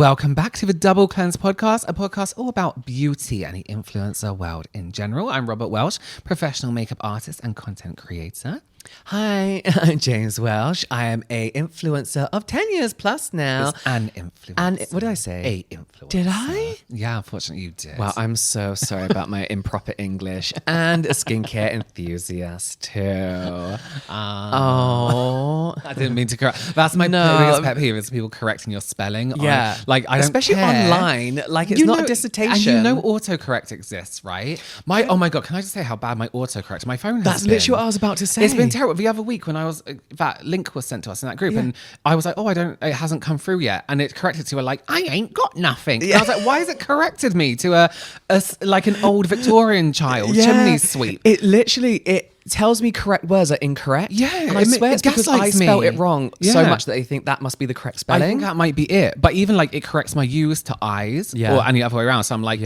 Welcome back to the Double Cleanse podcast, a podcast all about beauty and the influencer world in general. I'm Robert Welsh, professional makeup artist and content creator. Hi, I'm James Welsh. I am a influencer of 10 years plus now. It's an influencer. And what did I say? A influencer. Did I? Yeah, unfortunately you did. Well, I'm so sorry about my improper English and a skincare enthusiast too. I didn't mean to correct. That's my biggest pet peeve is people correcting your spelling. Yeah. I don't especially care. online. Like it's not a dissertation. And autocorrect exists, right? Oh my God, can I just say how bad my autocorrect? My phone has That's been. literally what I was about to say. It's been terrible. The other week when I was, that link was sent to us in that group and I was like, it hasn't come through yet. And it corrected to I ain't got nothing. And I was like, why has it corrected me to like an old Victorian child chimney sweep? It tells me correct words are incorrect. Yeah. And I swear it's because I spelled it wrong so much that they think that must be the correct spelling. I think that might be it. But even it corrects my U's to I's or any other way around. So I'm like,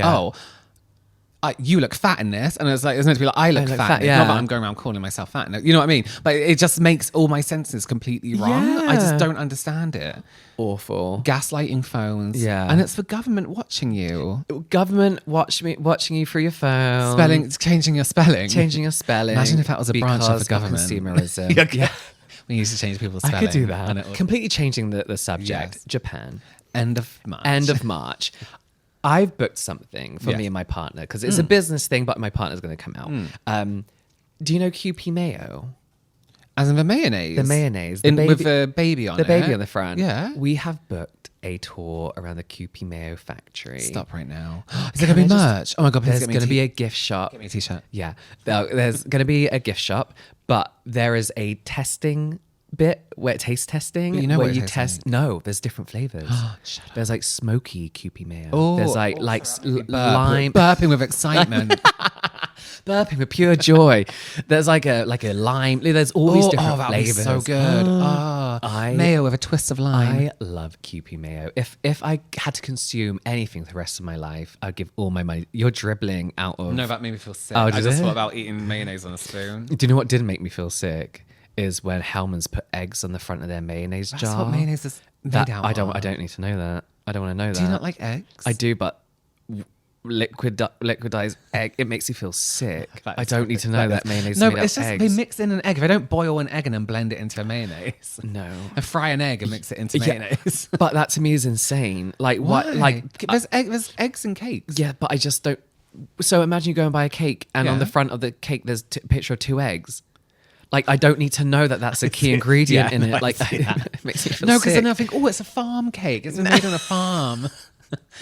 you look fat in this, and it's meant to be I look fat. Yeah. Not that I'm going around calling myself fat. You know what I mean? But it just makes all my senses completely wrong. Yeah. I just don't understand it. Awful. Gaslighting phones. Yeah. And it's the government watching you. Government watching you through your phone. Changing your spelling. Changing your spelling. Imagine if that was a branch of the because government. Consumerism. Yeah. We used to change people's spelling. I could do that. Completely changing the subject. Yes. Japan. End of March. I've booked something for me and my partner because it's a business thing, but my partner's going to come out. Do you know Kewpie mayo? As in the mayonnaise? The mayonnaise. With the baby on it? The baby on the front. Yeah. We have booked a tour around the Kewpie mayo factory. Stop right now. Is there going to be merch? Oh my God, please There's get me going to be a gift shop. Get me a t-shirt. Yeah. There's going to be a gift shop, but there is a testing bit where taste testing. But you know where what you it tastes test. like. No, there's different flavors. Shut up. There's smoky Kewpie mayo. Oh, there's lime. Burping with excitement. Burping with pure joy. There's a lime. There's all these different that would be flavors. so good. Mayo with a twist of lime. I love Kewpie mayo. If I had to consume anything for the rest of my life, I'd give all my money. You're dribbling out of. No, that made me feel sick. Oh, I did just it? thought about eating mayonnaise on a spoon. Do you know what did make me feel sick? Is when Hellman's put eggs on the front of their mayonnaise jar. That's what mayonnaise is made out I don't of. need to know that. I don't want to know that. Do you not like eggs? I do, but liquidized egg, it makes you feel sick. That I is don't need to know that mayonnaise is No, made but out it's of just eggs. they mix in an egg. If I don't boil an egg and then blend it into a mayonnaise. No. I fry an egg and mix it into mayonnaise. But that to me is insane. What? Why? There's eggs in cakes. Yeah, but I just don't. So imagine you go and buy a cake, and on the front of the cake there's a picture of 2 eggs. I don't need to know that that's a key ingredient in it. It makes me feel No, sick. because then I think, it's a farm cake. It's made on a farm.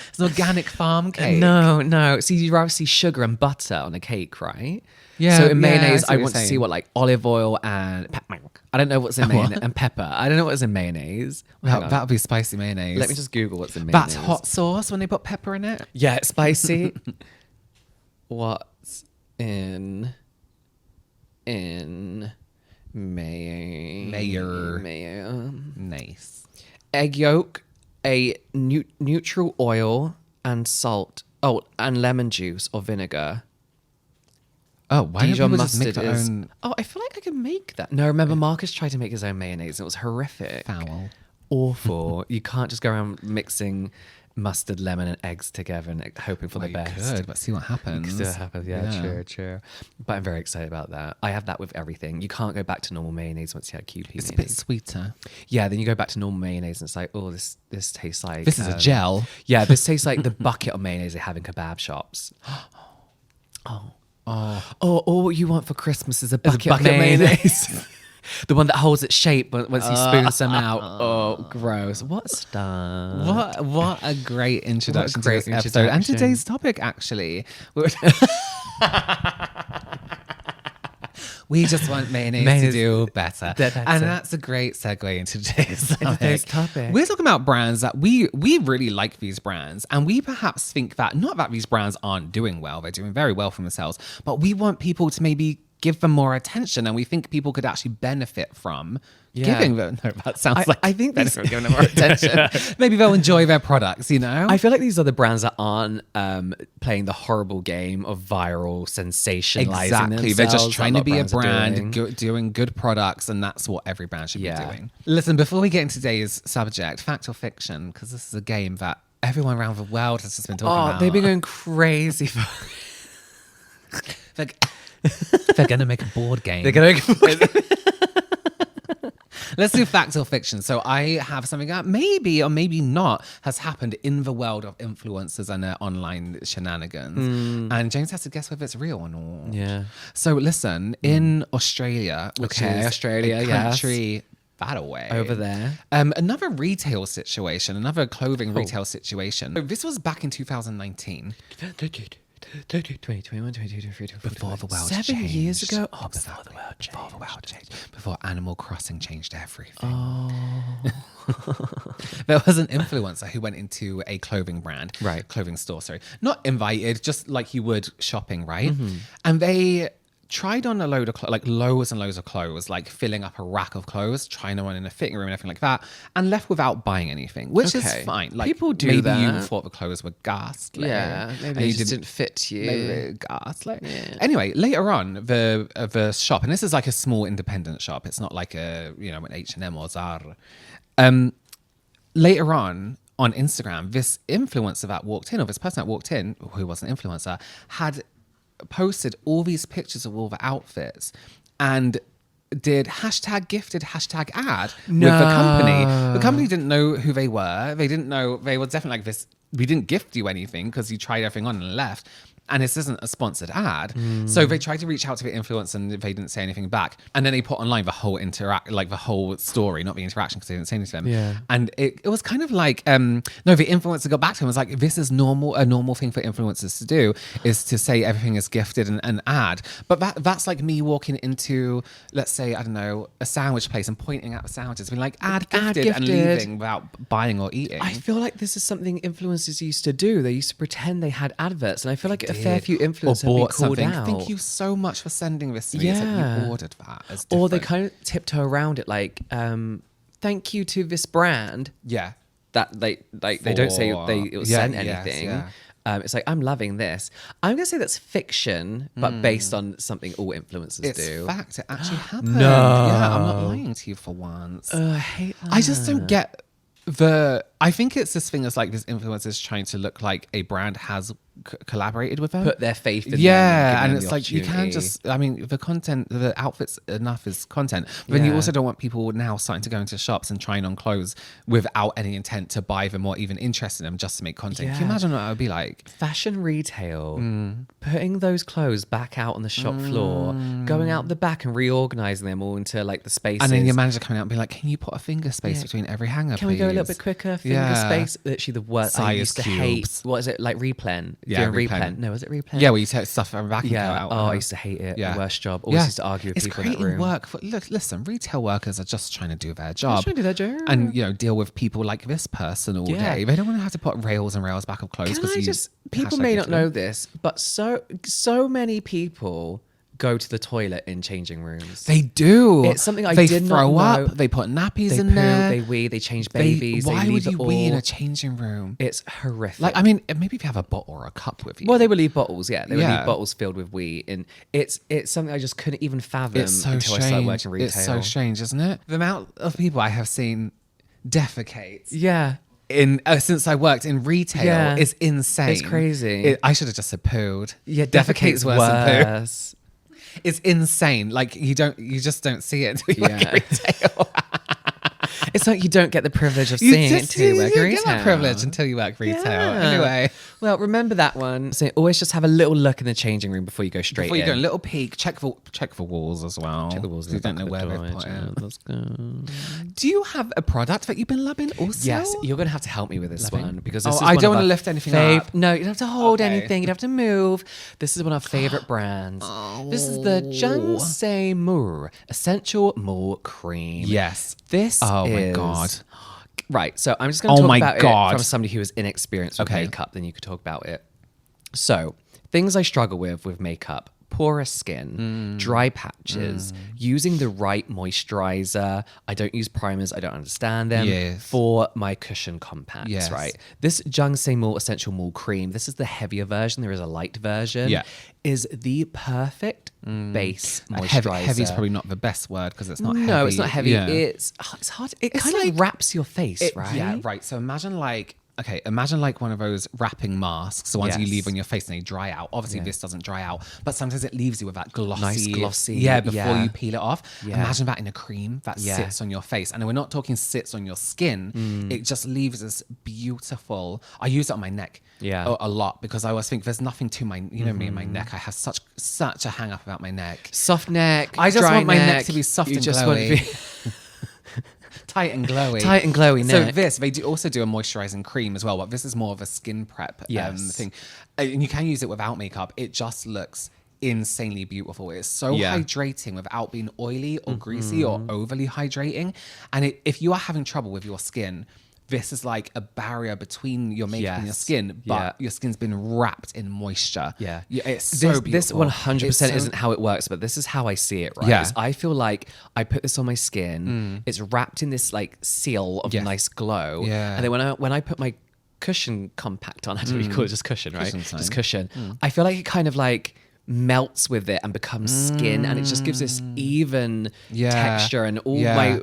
It's an organic farm cake. No. See, you rather see sugar and butter on a cake, right? Yeah. So in mayonnaise, I see I what want you're to see saying. what olive oil and pepper. I don't know what's in mayonnaise and pepper. I don't know what's in mayonnaise. Hang on. That would be spicy mayonnaise. Let me just Google what's in mayonnaise. That's hot sauce when they put pepper in it. Yeah, spicy. What's in mayo? Nice. Egg yolk, a neutral oil and salt. Oh, and lemon juice or vinegar. Oh, why don't Dijon people just make mustard their is. own Oh, I feel like I can make that. No, remember Marcus tried to make his own mayonnaise. And it was horrific. foul? Awful. You can't just go around mixing mustard, lemon, and eggs together and hoping for the You best. could, but see what happens. Still happens, yeah, true. But I'm very excited about that. I have that with everything. You can't go back to normal mayonnaise once you had Kewpie It's a bit mayonnaise. sweeter. Yeah, then you go back to normal mayonnaise and it's like, oh, this tastes like... This is a gel. Yeah, this tastes like the bucket of mayonnaise they have in kebab shops. Oh, all what you want for Christmas is a bucket of mayonnaise. The one that holds its shape once you spoon some out. Oh, gross. What stuff. What a great introduction What a great to this episode. And introduction. today's topic, actually. We just want mayonnaise to do better. And that's a great segue into today's topic. We're talking about brands that we really like these brands. And we perhaps think that, not that these brands aren't doing well, they're doing very well for themselves, but we want people to maybe give them more attention, and we think people could actually benefit from giving them. No, that sounds like I think benefit from giving them more attention. Maybe they'll enjoy their products, you know? I feel like these are the brands that aren't playing the horrible game of viral sensationalizing Exactly. They're just themselves, trying like to be a what brands are brand, doing good products, and that's what every brand should be doing. Listen, before we get into today's subject, fact or fiction, because this is a game that everyone around the world has just been talking about. They've been going crazy for... They're going to make a board game. They're going to make a board game. Let's do fact or fiction. So I have something that maybe or maybe not has happened in the world of influencers and their online shenanigans. And James has to guess whether it's real or not. Yeah. So listen, in Australia, which is Australia, a country that away. Over there. Another retail situation, another clothing retail situation. So this was back in 2019. 2021, 22, 23, 24, Before the world 7 changed. years ago? Oh, before the world changed. Before the world changed. Before Animal Crossing changed everything. Oh. There was an influencer who went into a clothing brand. Right. Clothing store, sorry. Not invited, just like you would shopping, right? And they tried on a load of like loads and loads of clothes, like filling up a rack of clothes, trying on in a fitting room and everything like that, and left without buying anything, which is fine. Like, people do maybe that. you thought the clothes were ghastly. Yeah, maybe it just didn't fit you. Maybe ghastly. Yeah. Anyway, later on, the shop, and this is like a small independent shop. It's not like a an H&M or Zara. Later on Instagram, this influencer that walked in, or this person that walked in, who was an influencer, had posted all these pictures of all the outfits and did hashtag gifted, hashtag ad with the company. The company didn't know who they were. They didn't know. They were definitely like this. We didn't gift you anything because you tried everything on and left. And this isn't a sponsored ad. So they tried to reach out to the influencer and they didn't say anything back. And then they put online the whole the whole story, not the interaction because they didn't say anything to them. Yeah. And it was kind of like, the influencer got back to him and was like, this is normal. A normal thing for influencers to do is to say everything is gifted and ad. But that's like me walking into, let's say, I don't know, a sandwich place and pointing at the sandwiches, being like, ad gifted, and leaving without buying or eating. I feel like this is something influencers used to do. They used to pretend they had adverts. And I feel like a fair few influencers have been called out. Thank you so much for sending this to me. It's like you ordered that. As or they kind of tiptoe around it like, thank you to this brand. Yeah. That they don't say it was sent anything. Yeah. It's like, I'm loving this. I'm going to say that's fiction, but based on something all influencers do. It's fact. It actually happened. No. Yeah, I'm not lying to you for once. I hate that. I just don't get I think it's this thing that's like this influencers trying to look like a brand has collaborated with them. Put their faith in them. Yeah, and it's like you can't just, I mean, the content, the outfits enough is content. But then you also don't want people now starting to go into shops and trying on clothes without any intent to buy them or even interested in them just to make content. Can you imagine what that would be like? Fashion retail, putting those clothes back out on the shop floor, going out the back and reorganizing them all into like the spaces. And then your manager coming out and being like, can you put a finger space between every hanger, Can we go a little bit quicker? Finger space. Literally the worst. I used to hate. What is it? Like replen? Yeah, replen. No, was it replen? Yeah, where you take stuff from back and go out. Oh, I used to hate it. The worst job. Always used to argue with people in that room. It's creating work for, look, listen, retail workers are just trying to do their job. Trying to do their job. And, deal with people like this person all day. They don't want to have to put rails and rails back of clothes. People may not know this, but so many people go to the toilet in changing rooms. They do. It's something I did not know. They throw up. They put nappies in there. They wee. They change babies. Why would you wee in a changing room? It's horrific. Like, I mean, maybe if you have a bottle or a cup with you. Well, they would leave bottles. Yeah, they would leave bottles filled with wee, and it's something I just couldn't even fathom until I started working retail. It's so strange, isn't it? The amount of people I have seen defecate. Yeah. Since I worked in retail is insane. It's crazy. I should have just said pooed. Yeah, defecate's worse than poo. It's insane. Like you just don't see it until you work in retail. It's like you don't get the privilege of seeing it until you work retail. You get that privilege until you work retail. Anyway. Well, remember that one. So always just have a little look in the changing room before you go straight in. Before you go, a little peek. Check the walls as well. Check the walls. You don't know where they've put it. Let's go. Do you have a product that you've been loving also? Yes, you're going to have to help me with this one. Because this is I don't want to lift anything up. No, you don't have to hold anything. You don't have to move. This is one of our favorite brands. This is the Jungsaemmool Essential Mole Cream. Yes. This Oh my God. Right, so I'm just going to talk about God. it from somebody who is inexperienced with makeup, then you could talk about it. So, things I struggle with makeup: porous skin, dry patches, using the right moisturizer. I don't use primers, I don't understand them, for my cushion compacts, right? This Jungsaemmool Essential Mole Cream, this is the heavier version, there is a light version, is the perfect base moisturizer. Heavy is probably not the best word because it's not heavy. No, it's not heavy. It's hard. It kind of like wraps your face, right? Yeah, right. So imagine like okay, imagine like one of those wrapping masks, the ones you Yes. leave on your face and they dry out. Obviously, this doesn't dry out, but sometimes it leaves you with that glossy, Nice glossy, before you peel it off. Yeah. Imagine that in a cream that sits on your face, and we're not talking sits on your skin. It just leaves this beautiful. I use it on my neck, a lot, because I always think there's nothing to my, you know, me and my neck. I have such a hang up about my neck. Soft neck. I just dry want my neck to be soft and glowy. Tight and glowy neck. So they also do a moisturizing cream as well, but this is more of a skin prep thing. And you can use it without makeup. It just looks insanely beautiful. It's so hydrating without being oily or greasy or overly hydrating. And if you are having trouble with your skin, this is like a barrier between your makeup and your skin, but your skin's been wrapped in moisture. It's so beautiful. This 100% isn't how it works, but this is how I see it, right? Is I feel like I put this on my skin, it's wrapped in this like seal of nice glow. And then when I put my cushion compact on, I don't know what you call it, just cushion, right? Just cushion. I feel like it kind of like melts with it and becomes skin, and it just gives this even texture, and all my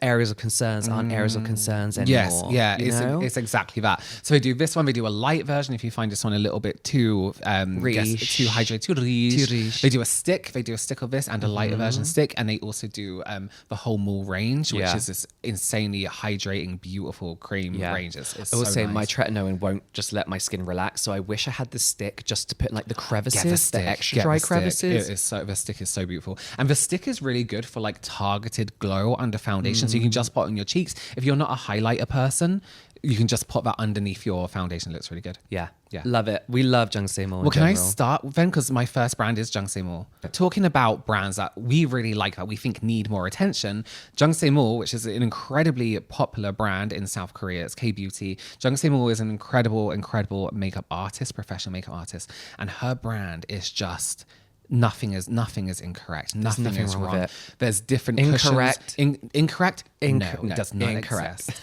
areas of concerns aren't areas of concerns anymore. It's exactly that. So they do this one, they do a light version if you find this one a little bit too too hydrated, too riche. They do a stick of this and a lighter version stick, and they also do the whole Mool range, which is this insanely hydrating, beautiful cream range. It's I will so say nice. my tretinoin won't just let my skin relax, so I wish I had the stick just to put in like the crevices, the extra dry crevices. The stick is so beautiful, and the stick is really good for like targeted glow under foundation. So you can just put it on your cheeks. If you're not a highlighter person, you can just put that underneath your foundation. It looks really good. Yeah. Love it. We love Jungsaemmool. Well, can I start then? Because my first brand is Jungsaemmool. Talking about brands that we really like, that we think need more attention, Jungsaemmool, which is an incredibly popular brand in South Korea, it's K-beauty. Jungsaemmool is an incredible makeup artist, professional makeup artist, and her brand is just... Nothing is incorrect. Nothing is wrong. With it. There's different incorrect. Incorrect? No, it does not incorrect.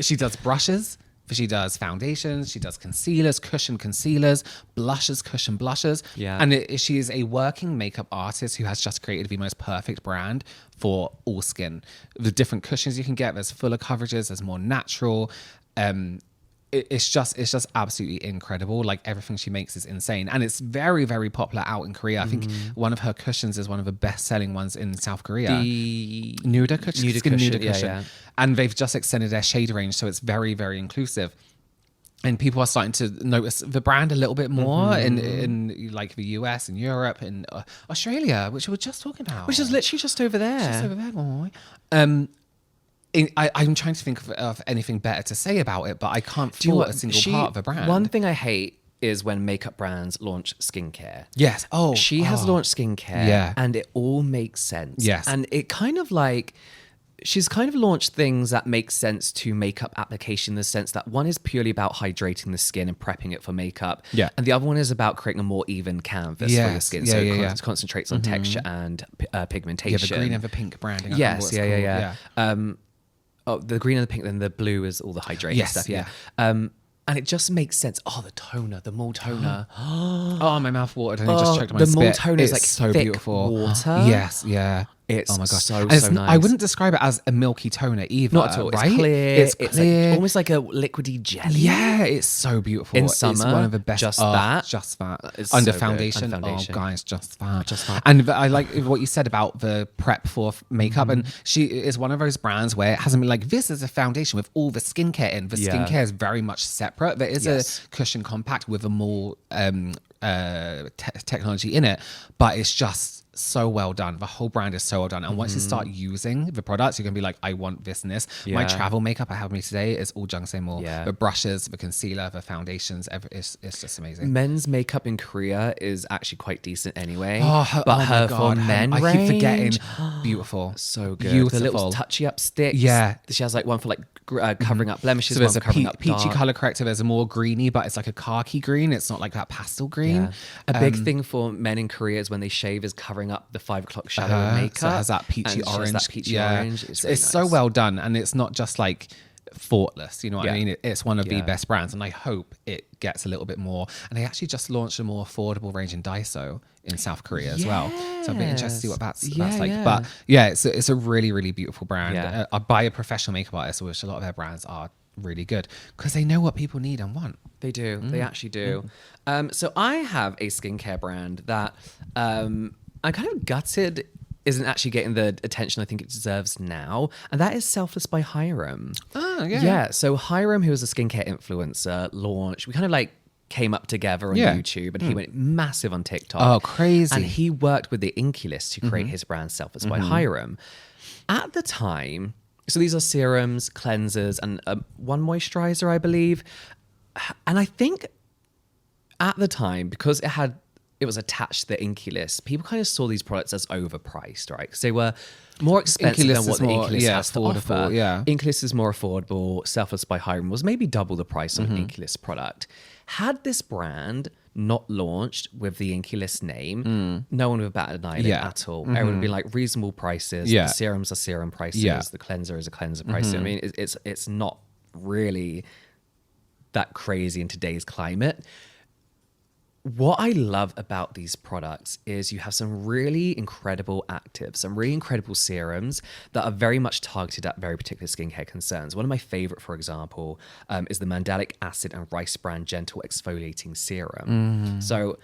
She does brushes. She does foundations. She does concealers, cushion concealers, blushes, cushion blushes. And she is a working makeup artist who has just created the most perfect brand for all skin. The different cushions you can get. There's fuller coverages. There's more natural. It's just absolutely incredible. Like everything she makes is insane, and it's very, very popular out in Korea. I think one of her cushions is one of the best-selling ones in South Korea. The Nude cushion. Yeah. And they've just extended their shade range, so it's very, very inclusive. And people are starting to notice the brand a little bit more in like the US and Europe and Australia, which we were just talking about, which is literally just over there. Just over there, boy. I'm trying to think of anything better to say about it, but I can't thought a single part of a brand. One thing I hate is when makeup brands launch skincare. Yes. She has launched skincare, and it all makes sense. Yes. And it kind of like... She's kind of launched things that make sense to makeup application in the sense that one is purely about hydrating the skin and prepping it for makeup. And the other one is about creating a more even canvas for your skin. So it concentrates on texture and pigmentation. The green and the pink branding. Yes, the green and the pink, then the blue is all the hydrating stuff. And it just makes sense. The toner, the Mool toner. My mouth watered and I just choked on my spit. The Mool toner is like so thick beautiful. Water. Yes, yeah. It's oh my gosh. so nice. I wouldn't describe it as a milky toner either. Not at all. Right? It's clear. It's clear. Like, almost like a liquidy jelly. Yeah, it's so beautiful. In summer, it's one of the best. Just that. Just that. It's Under so foundation. Under foundation. Oh, guys, just that. Just that. And I like what you said about the prep for makeup. And she is one of those brands where it hasn't been like, this is a foundation with all the skincare in. The skincare is very much separate. There is a cushion compact with a more technology in it, but it's just so well done. The whole brand is so well done, and once you start using the products, you're gonna be like, I want this and this. My travel makeup I have with me today is all Jungsaemmool. The brushes, the concealer, the foundations, it's just amazing. Men's makeup in Korea is actually quite decent anyway. Her for men I keep forgetting. Beautiful, so good. Beautiful. The little touchy up sticks. She has like one for like covering up blemishes. So there's one a covering up peachy dark. color corrector. There's a more greeny, but it's like a khaki green. It's not like that pastel green. A big thing for men in Korea is when they shave is covering up the 5 o'clock shadow and makeup. So it has that peachy orange. Orange. It's really nice. So well done, and it's not just like thoughtless. You know what I mean? It's one of the best brands, and I hope it gets a little bit more. And they actually just launched a more affordable range in Daiso in South Korea as well. So I'm a bit interested to see what that's like. But it's a really, really beautiful brand. By a professional makeup artist, which a lot of their brands are really good because they know what people need and want. They do. They actually do. So I have a skincare brand that I'm kind of gutted isn't actually getting the attention I think it deserves now, and that is Selfless by Hyram. Oh, yeah. Yeah, so Hyram, who is a skincare influencer, launched, we kind of like came up together on YouTube, and he went massive on TikTok. Oh, crazy. And he worked with the Inky List to create his brand Selfless by Hyram. At the time, so these are serums, cleansers, and one moisturizer, I believe. And I think at the time, because it was attached to the Inky List, people kind of saw these products as overpriced, right? Because they were more expensive than what the Inky List has to offer. Yeah. Inky List is more affordable. Selfless by Hyram was maybe double the price of an Inky List product. Had this brand not launched with the Inky List name, no one would have batted an eyelid at all. Everyone would be like, reasonable prices. The serums are serum prices. The cleanser is a cleanser price. I mean, it's not really that crazy in today's climate. What I love about these products is you have some really incredible actives, some really incredible serums that are very much targeted at very particular skincare concerns. One of my favorite, for example, is the Mandelic Acid and Rice Bran Gentle Exfoliating Serum. So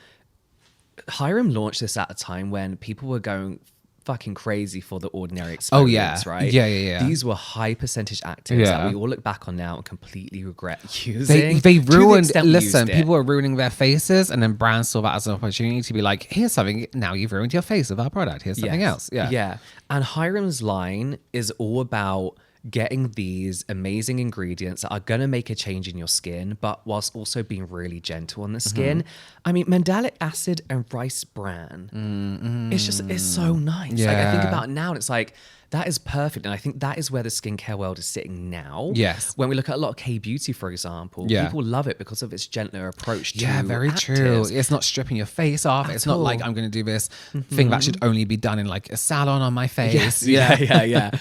Hyram launched this at a time when people were going fucking crazy for the ordinary exfoliants, right? Yeah. These were high percentage actives that we all look back on now and completely regret using. They ruined, listen, people are ruining their faces, and then brands saw that as an opportunity to be like, here's something, now you've ruined your face with our product, here's something else. Yeah. And Hyram's line is all about getting these amazing ingredients that are going to make a change in your skin, but whilst also being really gentle on the skin. I mean, Mandelic Acid and Rice Bran, it's so nice. Like, I think about it now and it's like, that is perfect. And I think that is where the skincare world is sitting now. Yes. When we look at a lot of K-beauty, for example, people love it because of its gentler approach to very actives. true. It's not stripping your face off. It's not like I'm going to do this thing that should only be done in like a salon on my face. Yeah.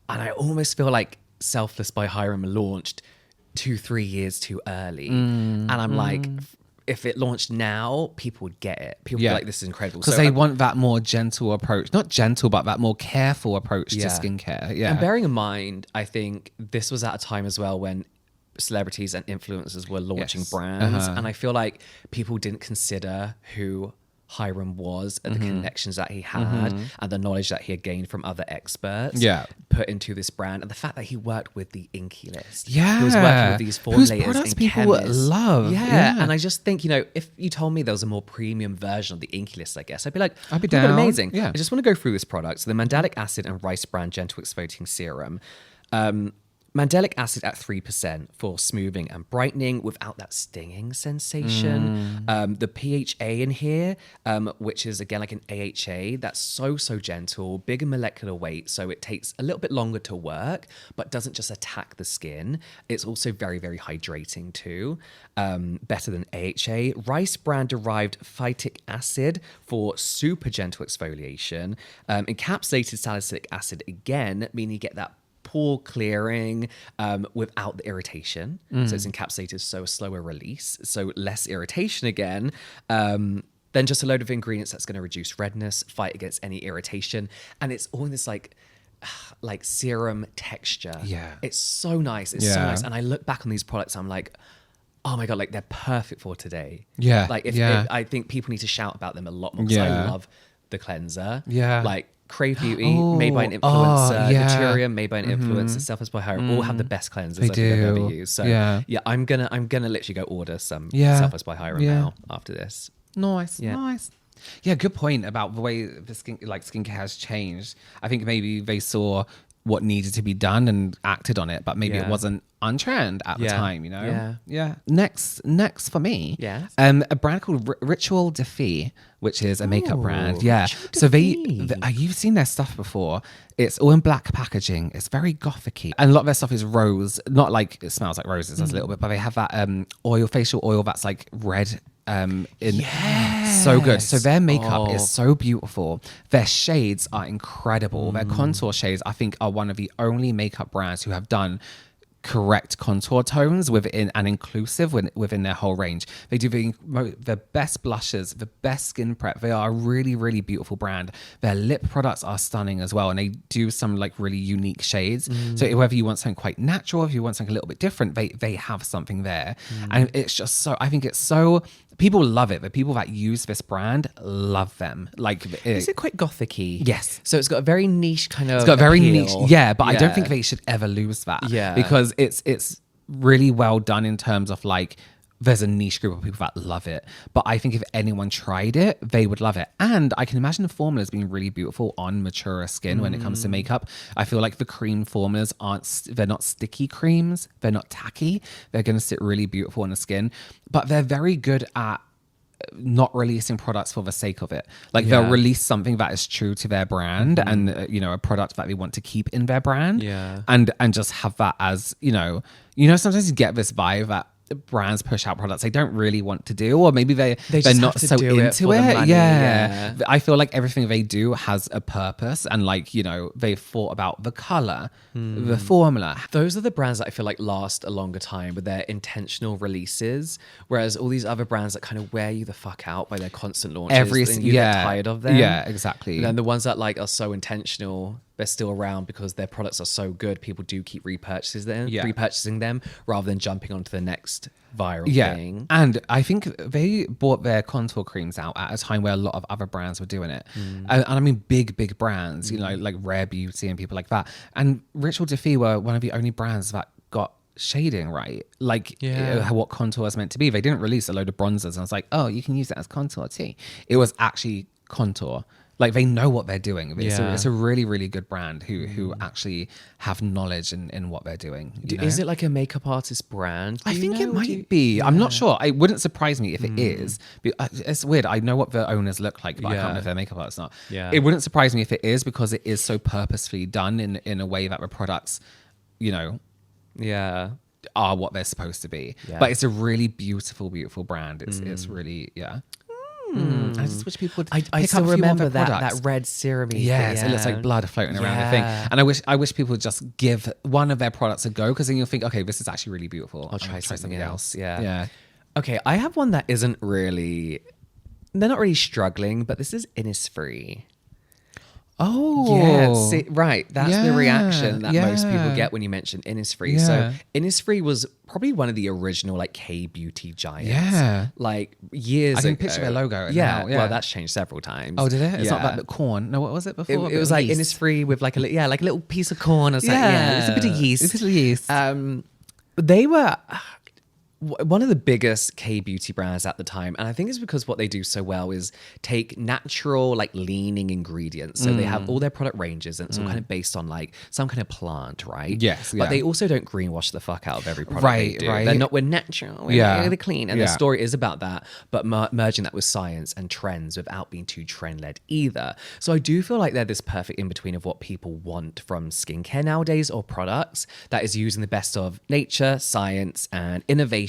And I almost feel like Selfless by Hyram launched 2-3 years too early. And I'm like, if it launched now, people would get it. People would be like, this is incredible. Because they want that more gentle approach. Not gentle, but that more careful approach to skincare. Yeah. And bearing in mind, I think this was at a time as well when celebrities and influencers were launching brands. And I feel like people didn't consider who Hyram was and the connections that he had and the knowledge that he had gained from other experts put into this brand, and the fact that he worked with the Inky List. He was working with these formulators and people chemists. love. And I just think, if you told me there was a more premium version of the Inky List, I guess I'd be like, I'd be down. Amazing. I just want to go through this product. So the Mandelic Acid and Rice Bran Gentle Exfoliating Serum. Mandelic acid at 3% for smoothing and brightening without that stinging sensation. The PHA in here, which is again like an AHA, that's so gentle, bigger molecular weight, so it takes a little bit longer to work, but doesn't just attack the skin. It's also very, very hydrating too. Better than AHA. Rice bran derived phytic acid for super gentle exfoliation. Encapsulated salicylic acid again, meaning you get that pore clearing without the irritation. So it's encapsulated, so a slower release, so less irritation again. Then just a load of ingredients that's going to reduce redness, fight against any irritation, and it's all in this like serum texture. It's so nice. It's so nice. And I look back on these products, I'm like, oh my god, like they're perfect for today. Like if I think people need to shout about them a lot more, because I love the cleanser. Like Crave Beauty, made by an influencer, Naturium, made by an influencer, Selfless by Hyram, all have the best cleansers I've ever used. So I'm gonna literally go order some Selfless by Hyram now after this. Nice. Yeah, good point about the way the skincare has changed. I think maybe they saw what needed to be done and acted on it, but maybe it wasn't on trend at the time, you know? Next for me, a brand called Ritual de Fille, which is a makeup brand. So you've seen their stuff before. It's all in black packaging. It's very gothic-y. And a lot of their stuff is rose, not like it smells like roses, a little bit, but they have that facial oil that's like red. So good. So their makeup is so beautiful. Their shades are incredible. Their contour shades, I think, are one of the only makeup brands who have done correct contour tones within and inclusive within their whole range. They do the best blushes, the best skin prep. They are a really, really beautiful brand. Their lip products are stunning as well, and they do some like really unique shades. So whether you want something quite natural, if you want something a little bit different, they have something there. And it's just so, I think it's so, people love it. The people that use this brand love them. Like, is it quite gothic-y? Yes. So it's got a very niche kind of. It's got a very appeal. niche, yeah. But I don't think they should ever lose that. Yeah. Because it's really well done in terms of like, there's a niche group of people that love it. But I think if anyone tried it, they would love it. And I can imagine the formulas being really beautiful on maturer skin when it comes to makeup. I feel like the cream formulas they're not sticky creams. They're not tacky. They're going to sit really beautiful on the skin. But they're very good at not releasing products for the sake of it. Like they'll release something that is true to their brand and a product that they want to keep in their brand and just have that as sometimes you get this vibe that brands push out products they don't really want to do, or maybe they're not so into it. Yeah. I feel like everything they do has a purpose, and like they've thought about the color, the formula. Those are the brands that I feel like last a longer time with their intentional releases, whereas all these other brands that kind of wear you the fuck out by their constant launches, you get tired of them. Yeah, exactly. And then the ones that like are so intentional, they're still around because their products are so good. People do keep repurchasing them rather than jumping onto the next viral thing. And I think they bought their contour creams out at a time where a lot of other brands were doing it. And I mean big brands, like Rare Beauty and people like that. And Ritual de Fille were one of the only brands that got shading right, like what contour was meant to be. They didn't release a load of bronzers and I was like, oh, you can use it as contour too. It was actually contour. Like they know what they're doing. It's a really, really good brand who actually have knowledge in what they're doing. Is it like a makeup artist brand? I think it might be. I'm not sure. It wouldn't surprise me if it is. It's weird. I know what the owners look like, but I can't know if they're makeup artists or not. Yeah. It wouldn't surprise me if it is, because it is so purposefully done in a way that the products, are what they're supposed to be. Yeah. But it's a really beautiful, beautiful brand. It's really, I just wish people would I still remember that red serum. Yes, it looks like blood floating around the thing. And I wish people would just give one of their products a go, because then you'll think, okay, this is actually really beautiful. I'll try something else. Yeah. Okay, I have one that isn't really. They're not really struggling, but this is Innisfree. Oh, yeah, right. That's the reaction that most people get when you mention Innisfree. Yeah. So Innisfree was probably one of the original like K-beauty giants. Yeah, like years ago. I can picture their logo. Yeah, well, that's changed several times. Oh, did it? It's not like corn. No, what was it before? It was like yeast. Innisfree with like a little piece of corn or something. Yeah, it's a bit of yeast. It's a bit of yeast. They were one of the biggest K-beauty brands at the time, and I think it's because what they do so well is take natural, like leaning ingredients. So they have all their product ranges, and it's all kind of based on like some kind of plant, right? Yes, but they also don't greenwash the fuck out of every product they do. They're not, we're natural, we're clean, and the story is about that, but merging that with science and trends without being too trend-led either. So I do feel like they're this perfect in-between of what people want from skincare nowadays, or products that is using the best of nature, science, and innovation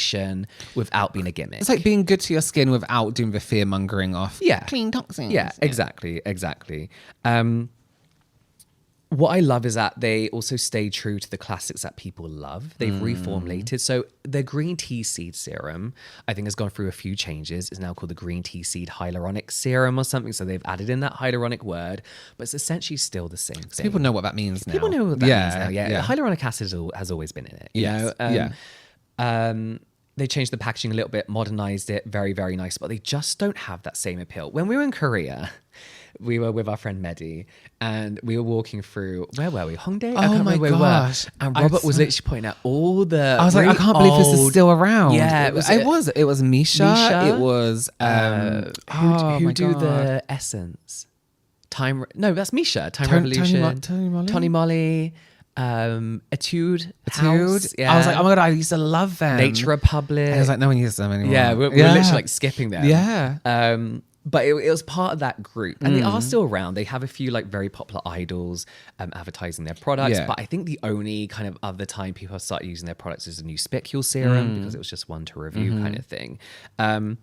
without being a gimmick. It's like being good to your skin without doing the fear mongering off clean toxins. Yeah, exactly. What I love is that they also stay true to the classics that people love. They've reformulated. So the green tea seed serum, I think, has gone through a few changes. It's now called the green tea seed hyaluronic serum or something. So they've added in that hyaluronic word, but it's essentially still the same thing. People know what that means now. People know what that means now. Yeah. Hyaluronic acid has always been in it. You know? They changed the packaging a little bit, modernized it, very, very nice, but they just don't have that same appeal. When we were in Korea, we were with our friend Medi, and we were walking through, where were we? Hongdae? Oh, I can't remember where we were. And Robert was literally pointing out all the. I was like, I can't believe this is still around. Yeah, it was Misha. It was who do the Essence? No, that's Misha. Time Revolution. Tony Moly. Etude House. Yeah. I was like, oh my god, I used to love them. Nature Republic. And I was like, no one uses them anymore. Yeah, we're literally like skipping them. Yeah. But it was part of that group, and they are still around. They have a few like very popular idols advertising their products, but I think the only kind of other time people have started using their products is a new spicule serum, because it was just one to review kind of thing. But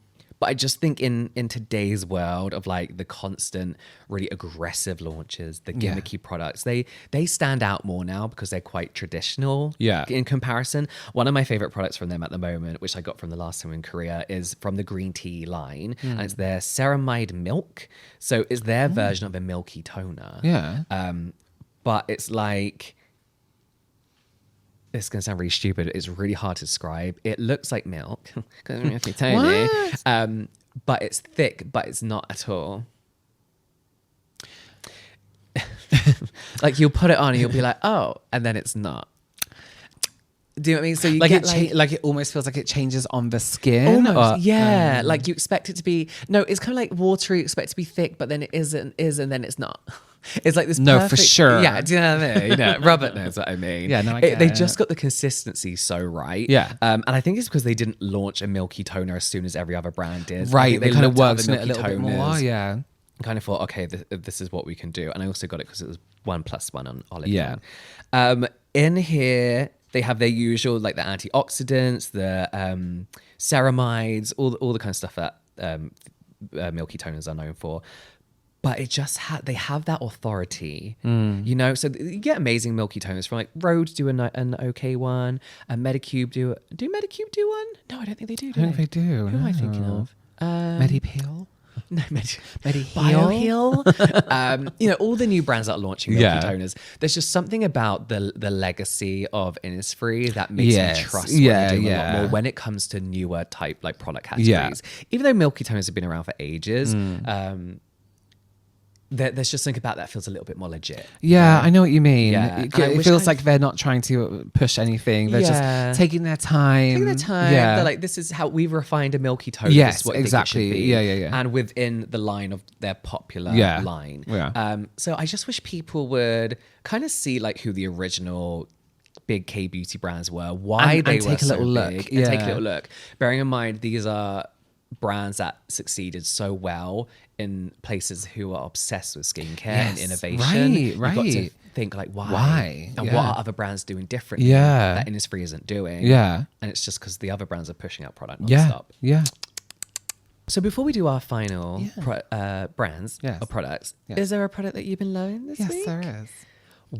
But I just think in today's world of like the constant, really aggressive launches, the gimmicky products, they stand out more now because they're quite traditional. Yeah. In comparison, one of my favorite products from them at the moment, which I got from the last time in Korea, is from the green tea line, and it's their ceramide milk. So it's their version of a milky toner. Yeah. But it's like, it's going to sound really stupid. It's really hard to describe. It looks like milk, but it's thick, but it's not at all. Like you'll put it on and you'll be like, oh, and then it's not. Do you know what I mean? So you like get like it almost feels like it changes on the skin. Almost, yeah. Like you expect it to be, no, it's kind of like watery, you expect it to be thick, but then it isn't, and then it's not. It's like this No, for sure. Yeah, do you know what I mean? Robert knows what I mean. Yeah, no, I get They it. just got the consistency so right. Yeah. And I think it's because they didn't launch a milky toner as soon as every other brand did. Right, they kind of looked at worked the in it a milky little bit more. toners Yeah. kind of thought, okay, this is what we can do. And I also got it because it was 1+1 on Olive. Yeah. In here, they have their usual, like the antioxidants, the ceramides, all the kind of stuff that milky toners are known for. But it just they have that authority, you know. So you get amazing milky toners from like Rhodes do an okay one, and Medicube do Medicube do one? No, I don't think they do. I don't think they do. Who am I thinking of? Mediheal? No, Mediheal? Bioheal. You know, all the new brands that are launching milky Yeah. toners. There's just something about the legacy of Innisfree that makes Yes. me trust what Yeah, they do a lot yeah. more when it comes to newer type like product categories. Even though milky toners have been around for ages, there's just something about that feels a little bit more legit. Yeah, I know what you mean. Yeah. It, And I it wish feels I- like they're not trying to push anything. They're Yeah. just taking their time. Taking their time. Yeah. They're like, this is how we've refined a milky toner. Yes, This is what I think it exactly. should be. Yeah. And within the line of their popular Yeah. line. Yeah. So I just wish people would kind of see like who the original big K beauty brands were, why And they take were a so little look. big, and take a Yeah. little look. Bearing in mind, these are brands that succeeded so well in places who are obsessed with skincare and Yes, innovation. You've got to right. think like, why? Why? And Yeah. what are other brands doing differently Yeah. that Innisfree isn't doing? Yeah. And it's just because the other brands are pushing out product Yeah. nonstop. Yeah. So before we do our final brands Yes. or products, Yes. is there a product that you've been loving this Yes, week? there is.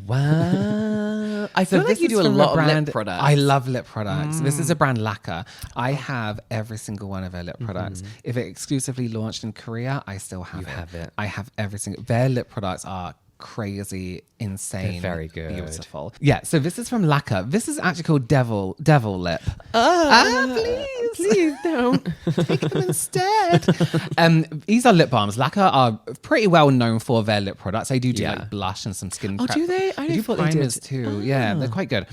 Wow. I feel like this you is do a from lot of brand, lip products. I love lip products. This is a brand Laca. I have every single one of their lip products. If it exclusively launched in Korea, I still have it. You have it. I have every single. Their lip products are crazy, insane, They're very good. beautiful. Yeah. So this is from Laca. This is actually called Devil Lip. Please don't. Take them instead. These are lip balms. Laca are pretty well known for their lip products. They do Yeah. like blush and some skin Oh, prep. do they? I do thought they did. primers too. Yeah, they're quite good.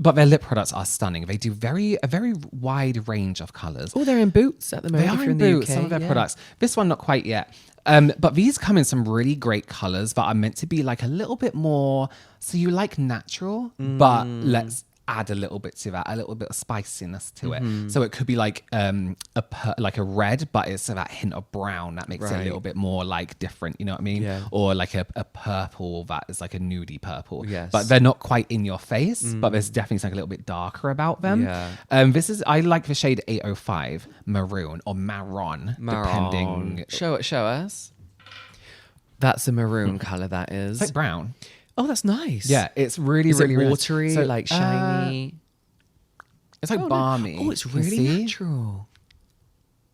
But their lip products are stunning. They do a very wide range of colors. Oh, they're in Boots at the moment. They if are you're in the Boots, UK. some of their yeah. products. This one, not quite yet. But these come in some really great colors that are meant to be like a little bit more. So you like natural, but let's add a little bit to that, a little bit of spiciness to it. So it could be like like a red, but it's that hint of brown that makes it a Right. little bit more like different. You know what I mean? Yeah. Or like a purple that is like a nudie purple. Yes. But they're not quite in your face. But there's definitely something a little bit darker about them. Yeah. This is I like the shade 805 maroon or marron, depending. Show us. That's a maroon color. That is. It's like brown. Oh, that's nice. Yeah, it's really, Is really it really watery, nice. So, like shiny? It's like Oh, no. balmy. Oh, it's Can you really see? natural.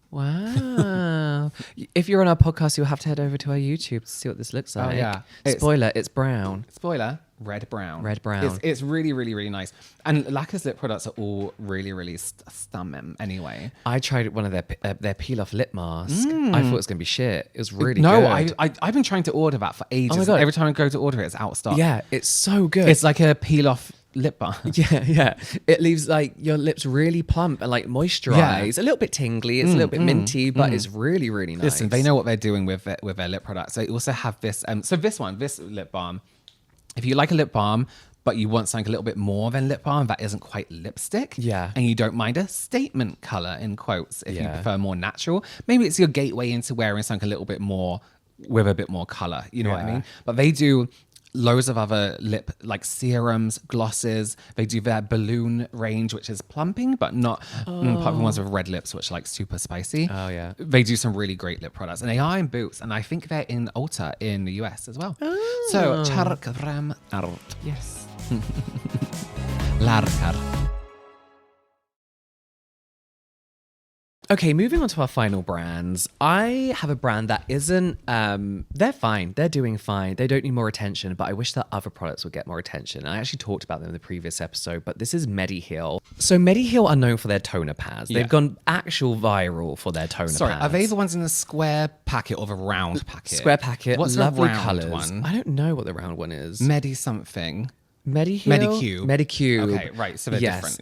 Wow. If you're on our podcast, you'll have to head over to our YouTube to see what this looks like. yeah. Spoiler, it's brown. Spoiler, red brown. Red brown. It's really, really, really nice. And Laca's lip products are all really, really stunning anyway. I tried one of their peel-off lip mask. I thought it was going to be shit. It was really No, good. I've been trying to order that for ages. Oh my God. Every time I go to order it, it's out of stock. Yeah, it's so good. It's like a peel-off lip balm. Yeah. It leaves like your lips really plump and like moisturized. A little bit tingly. It's a little bit minty, but it's really, really nice. Listen, they know what they're doing with their lip products. They also have this. So this lip balm. If you like a lip balm, but you want something a little bit more than lip balm that isn't quite lipstick, Yeah. and you don't mind a statement color in quotes, if you Yeah. prefer more natural, maybe it's your gateway into wearing something a little bit more with a bit more color. You know what I Yeah. mean? But they do loads of other lip like serums, glosses. They do their balloon range, which is plumping, but not apart from ones with red lips, which are like super spicy. Oh yeah. They do some really great lip products, and they are in Boots, and I think they're in Ulta in the US as well. So charkram art. Yes. Larkar. Okay, moving on to our final brands. I have a brand that isn't, they're fine. They're doing fine. They don't need more attention, but I wish that other products would get more attention. I actually talked about them in the previous episode, but this is Mediheal. So Mediheal are known for their toner pads. They've gone actual viral for their toner pads. Sorry, are they the ones in the square packet or the round packet? Square packet, What's lovely the round colours. one? I don't know what the round one is. Medi something. Mediheal? Medicube. Okay, right. So they're different.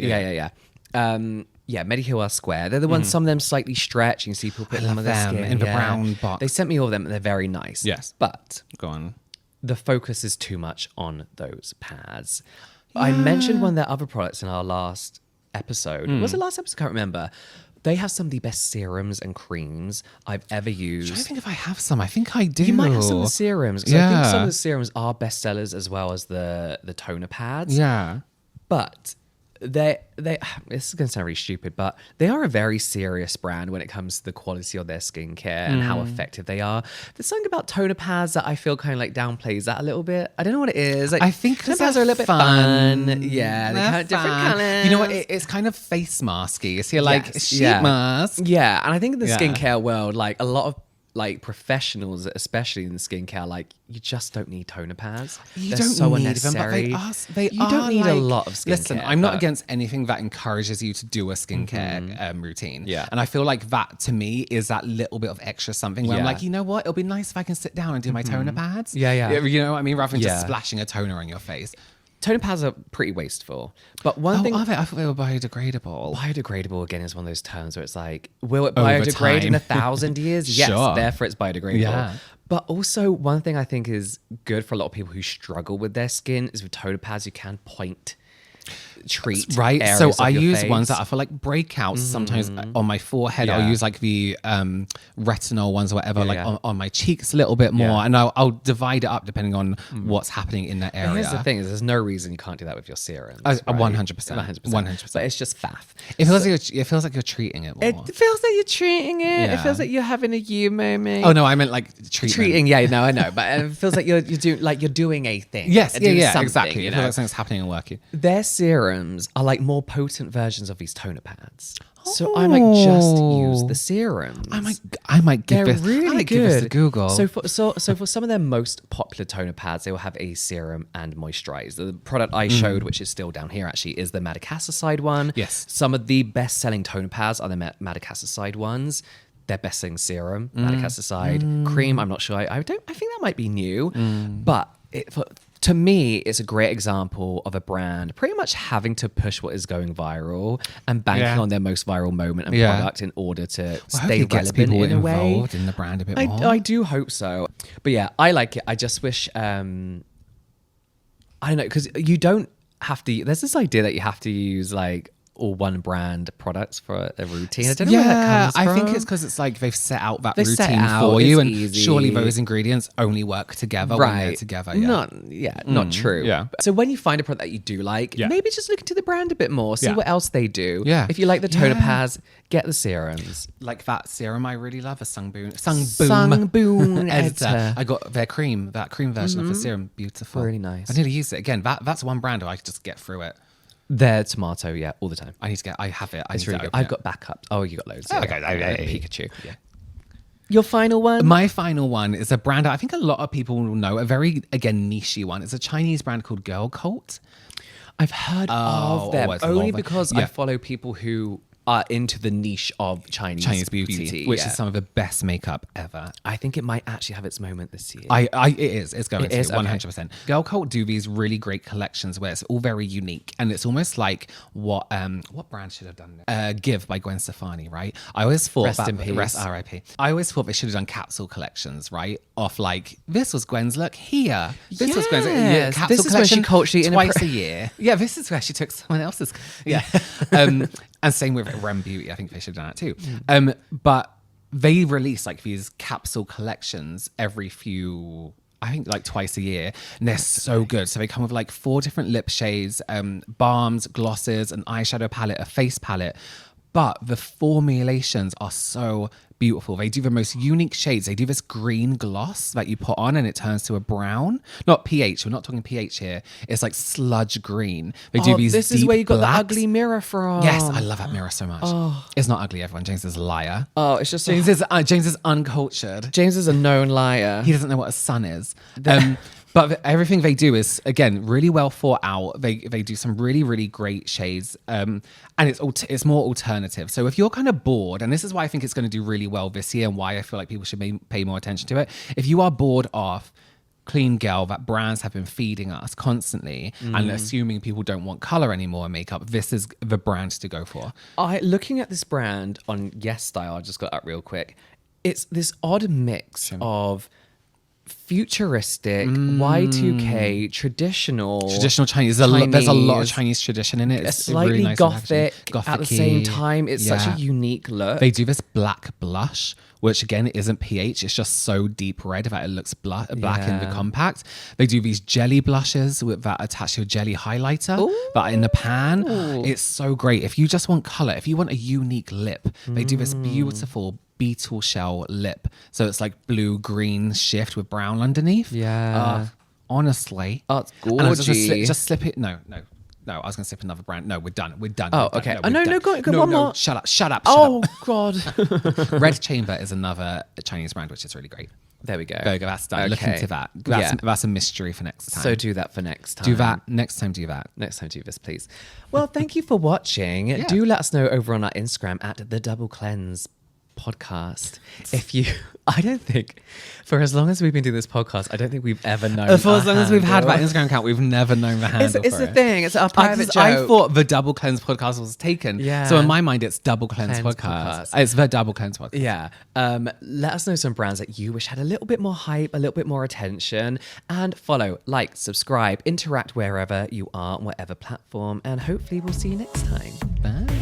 Yeah. Mediheal are square. They're the ones, some of them slightly stretch. You can see people put them on their skin. in the brown box. They sent me all of them and they're very nice. Yes. But Go on. the focus is too much on those pads. I mentioned one of their other products in our last episode. Was it last episode? I can't remember. They have some of the best serums and creams I've ever used. I think if I have some, I think I do. You might have some of the serums. Because I think some of the serums are bestsellers as well as the toner pads. Yeah. But they this is going to sound really stupid, but they are a very serious brand when it comes to the quality of their skincare and how effective they are. There's something about toner pads that I feel kind of like downplays that a little bit. I don't know what it is. Like, I think toner pads are a little bit fun. Yeah, they kind of different colors. You know what? It's kind of face masky. It's like sheet mask. Yeah, and I think in the skincare world, like a lot of like professionals, especially in the skincare, like you just don't need toner pads. You They're don't so need unnecessary. them, but they you are don't need a like, lot of skincare. Listen, I'm not against anything that encourages you to do a skincare routine. Yeah. And I feel like that to me is that little bit of extra something where I'm like, you know what? It'll be nice if I can sit down and do my toner pads. Yeah. You know what I mean? Rather than just splashing a toner on your face. Toner pads are pretty wasteful. But one thing... Are they? I thought they were biodegradable. Biodegradable, again, is one of those terms where it's like, will it biodegrade in 1,000 years? Yes, therefore it's biodegradable. Yeah. But also, one thing I think is good for a lot of people who struggle with their skin is with toner pads, you can treat right. So I use face. ones that are for like breakouts sometimes on my forehead. I'll use like the retinol ones or whatever, on my cheeks a little bit more, and I'll divide it up depending on what's happening in that area. But here's the thing: is there's no reason you can't do that with your serums. 100%, 100%. But it's just faff. It feels like you're treating it more. It feels like you're treating it. Yeah. It feels like you're having a you moment. Oh no, I meant like treating. Yeah, no, I know, but it feels like you're doing a thing. Yes, exactly. It feels like something's happening and working. Their serums are like more potent versions of these toner pads. So I might just use the serums. I might give They're this. really I might good. Give this a Google. So for some of their most popular toner pads, they will have a serum and moisturizer. The product I showed, which is still down here actually, is the Madagascar one. Yes. Some of the best-selling toner pads are the Madagascar ones. Their best-selling serum, Madagascar cream. I'm not sure. I think that might be new, but to me, it's a great example of a brand pretty much having to push what is going viral and banking on their most viral moment and product in order to stay relevant people in a way. Involved in the brand a bit more. I do hope so. But yeah, I like it. I just wish, I don't know, because you don't have to, there's this idea that you have to use like all one brand products for a routine. I don't know where that comes from. I think it's because it's like they've set out that routine for you, and surely those ingredients only work together when they're together. Not true. Yeah. So when you find a product that you do like, maybe just look into the brand a bit more, see what else they do. Yeah. If you like the toner pads, get the serums. Like that serum I really love, a Sungboom editor. I got their cream version of the serum. Beautiful. Really nice. I need to use it again. That's one brand where I could just get through it. Their tomato, all the time. I have it. It's really good. I've got backups. Oh, you got loads. Okay. Pikachu. Yeah. Your final one? My final one is a brand I think a lot of people will know, a very, again, niche-y one. It's a Chinese brand called Girl Cult. I've heard of them only because I follow people who are into the niche of Chinese beauty, which is some of the best makeup ever. I think it might actually have its moment this year. It is. It's going to 100%. Girl Cult do these really great collections where it's all very unique, and it's almost like what brand should have done it? Give by Gwen Stefani, right? I always thought Rest in peace. R.I.P. I always thought they should have done capsule collections, right? Off like this was Gwen's look here. This was Gwen's capsule this is collection when she culturally twice a year. Yeah, this is where she took someone else's. Yeah. And same with Rem Beauty. I think they should have done it too. But they release like these capsule collections every few I think like twice a year, and they're so good. So they come with like 4 different lip shades, balms, glosses, an eyeshadow palette, a face palette. But the formulations are so beautiful. They do the most unique shades. They do this green gloss that you put on and it turns to a brown. Not pH. We're not talking pH here. It's like sludge green. They do these. This is where you got the ugly mirror from. Yes, I love that mirror so much. It's not ugly, everyone. James is a liar. It's just James is uncultured. James is a known liar. He doesn't know what a sun is. But everything they do is, again, really well thought out. They do some really, really great shades. And it's more alternative. So if you're kind of bored, and this is why I think it's going to do really well this year and why I feel like people should pay more attention to it. If you are bored of clean girl that brands have been feeding us constantly and assuming people don't want color anymore in makeup, this is the brand to go for. Looking at this brand on Yes Style, I just got up real quick. It's this odd mix of futuristic, Y2K, traditional Chinese. There's a lot of Chinese tradition in it. It's slightly really nice gothic at the same time. It's such a unique look. They do this black blush, which again isn't pH. It's just so deep red that it looks black in the compact. They do these jelly blushes that attach to a jelly highlighter that in the pan. It's so great. If you just want color, if you want a unique lip, they do this beautiful beetle shell lip. So it's like blue green shift with brown underneath. Honestly. Oh, it's gorgeous. Just slip it. No, I was going to slip another brand. No, we're done. Oh, okay. No, go one more. Shut up. Oh, God. Red Chamber is another Chinese brand, which is really great. There we go. That's done. Look into that. That's a mystery for next time. So do that for next time. Do that. Next time, do that. Next time, do this, please. Well, thank you for watching. Do let us know over on our Instagram at The Double Cleanse podcast. I don't think, for as long as we've been doing this podcast, I don't think we've ever known. For as long as we've had that Instagram account, we've never known the handle. It's a thing. It's a private joke. I thought the Double Cleanse podcast was taken. Yeah. So in my mind, it's Double Cleanse podcast. It's the Double Cleanse podcast. Yeah. Let us know some brands that you wish had a little bit more hype, a little bit more attention, and follow, like, subscribe, interact wherever you are, on whatever platform, and hopefully we'll see you next time. Bye.